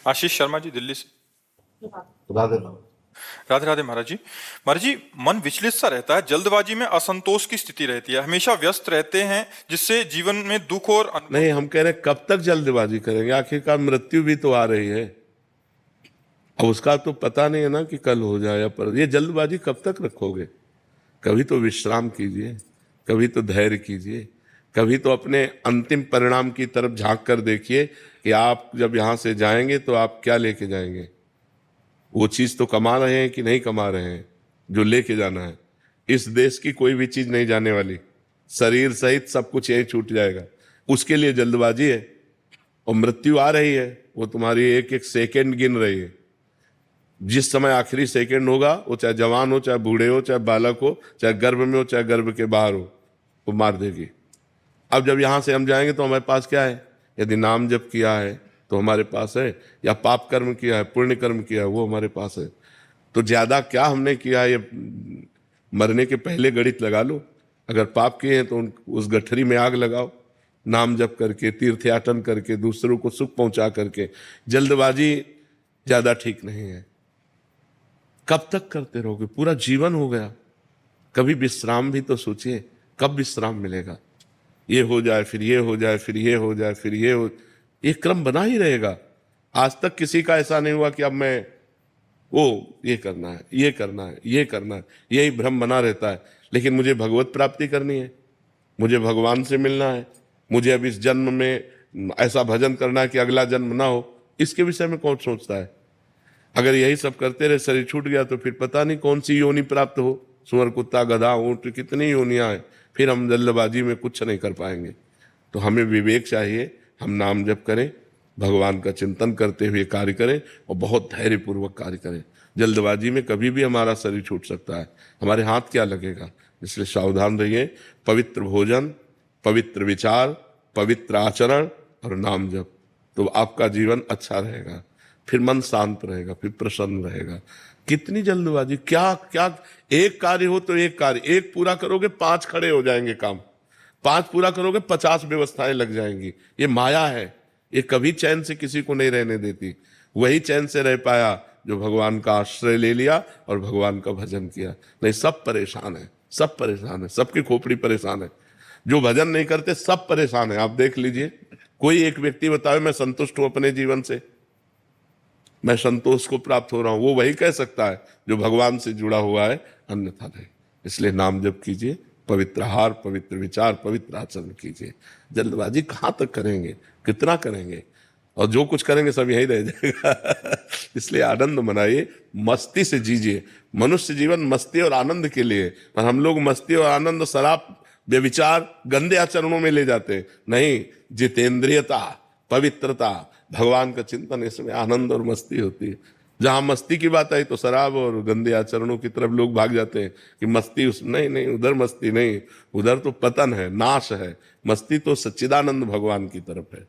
आशीष शर्मा जी, दिल्ली से। राधे राधे राधे महाराज जी। महाराज जी, मन विचलित सा रहता है, जल्दबाजी में असंतोष की स्थिति रहती है, हमेशा व्यस्त रहते हैं, जिससे जीवन में दुख और नहीं, हम कह रहे हैं कब तक जल्दबाजी करेंगे? आखिरकार मृत्यु भी तो आ रही है। अब उसका तो पता नहीं है ना कि कल हो जाए या पर, ये जल्दबाजी कब तक रखोगे? कभी तो विश्राम कीजिए, कभी तो धैर्य कीजिए, कभी तो अपने अंतिम परिणाम की तरफ झांक कर देखिए कि आप जब यहां से जाएंगे तो आप क्या लेके जाएंगे। वो चीज तो कमा रहे हैं कि नहीं कमा रहे हैं जो लेके जाना है। इस देश की कोई भी चीज नहीं जाने वाली, शरीर सहित सब कुछ यही छूट जाएगा। उसके लिए जल्दबाजी है, और मृत्यु आ रही है, वो तुम्हारी एक एक सेकंड गिन रही है। जिस समय आखिरी सेकंड होगा, वो चाहे जवान हो, चाहे बूढ़े हो, चाहे बालक हो, चाहे गर्भ में हो, चाहे गर्भ के बाहर हो, वो मार देगी। अब जब यहां से हम जाएंगे तो हमारे पास क्या है? यदि नाम जप किया है तो हमारे पास है, या पाप कर्म किया है, पुण्य कर्म किया है, वो हमारे पास है। तो ज्यादा क्या हमने किया है, ये मरने के पहले गणित लगा लो। अगर पाप किए हैं तो उस गठरी में आग लगाओ, नाम जप करके, तीर्थयाटन करके, दूसरों को सुख पहुंचा करके। जल्दबाजी ज्यादा ठीक नहीं है। कब तक करते रहोगे? पूरा जीवन हो गया। कभी विश्राम भी तो सोचिए, कब विश्राम मिलेगा? ये हो जाए, फिर ये हो जाए, फिर ये हो जाए, फिर ये हो, ये क्रम बना ही रहेगा। आज तक किसी का ऐसा नहीं हुआ कि अब मैं ये करना है, ये करना है, ये करना है, यही भ्रम बना रहता है। लेकिन मुझे भगवत प्राप्ति करनी है, मुझे भगवान से मिलना है, मुझे अब इस जन्म में ऐसा भजन करना है कि अगला जन्म ना हो। इसके विषय में कौन सोचता है? अगर यही सब करते रहे, शरीर छूट गया, तो फिर पता नहीं कौन सी योनि प्राप्त हो। सुअर, कुत्ता, गधा, ऊंट, कितनी योनियां हैं। फिर हम जल्दबाजी में कुछ नहीं कर पाएंगे। तो हमें विवेक चाहिए, हम नाम जप करें, भगवान का चिंतन करते हुए कार्य करें, और बहुत धैर्यपूर्वक कार्य करें। जल्दबाजी में कभी भी हमारा शरीर छूट सकता है, हमारे हाथ क्या लगेगा। इसलिए सावधान रहिए। पवित्र भोजन, पवित्र विचार, पवित्र आचरण और नाम जप, तो आपका जीवन अच्छा रहेगा। फिर मन शांत रहेगा, फिर प्रसन्न रहेगा। कितनी जल्दबाजी, क्या क्या, एक कार्य हो तो एक कार्य, एक पूरा करोगे 5 खड़े हो जाएंगे काम, 5 पूरा करोगे 50 व्यवस्थाएं लग जाएंगी। ये माया है, ये कभी चैन से किसी को नहीं रहने देती। वही चैन से रह पाया जो भगवान का आश्रय ले लिया और भगवान का भजन किया। नहीं, सब परेशान है, सब परेशान है, सबकी खोपड़ी परेशान है। जो भजन नहीं करते सब परेशान है। आप देख लीजिए, कोई एक व्यक्ति बताए मैं संतुष्ट हूं अपने जीवन से, मैं संतोष को प्राप्त हो रहा हूं, वो वही कह सकता है जो भगवान से जुड़ा हुआ है, अन्यथा नहीं। इसलिए नाम जप कीजिए, पवित्र आहार, पवित्र विचार, पवित्र आचरण कीजिए। जल्दबाजी कहाँ तक करेंगे, कितना करेंगे? और जो कुछ करेंगे सब यही रह जाएगा। इसलिए आनंद मनाइए, मस्ती से जीजिए। मनुष्य जीवन मस्ती और आनंद के लिए, पर हम लोग मस्ती और आनंद शराब, व्यभिचार, गंदे आचरणों में ले जाते हैं। नहीं, जितेंद्रियता, पवित्रता, भगवान का चिंतन, इसमें आनंद और मस्ती होती है। जहां मस्ती की बात आई तो शराब और गंदे आचरणों की तरफ लोग भाग जाते हैं कि मस्ती नहीं नहीं, उधर मस्ती नहीं, उधर तो पतन है, नाश है। मस्ती तो सच्चिदानंद भगवान की तरफ है।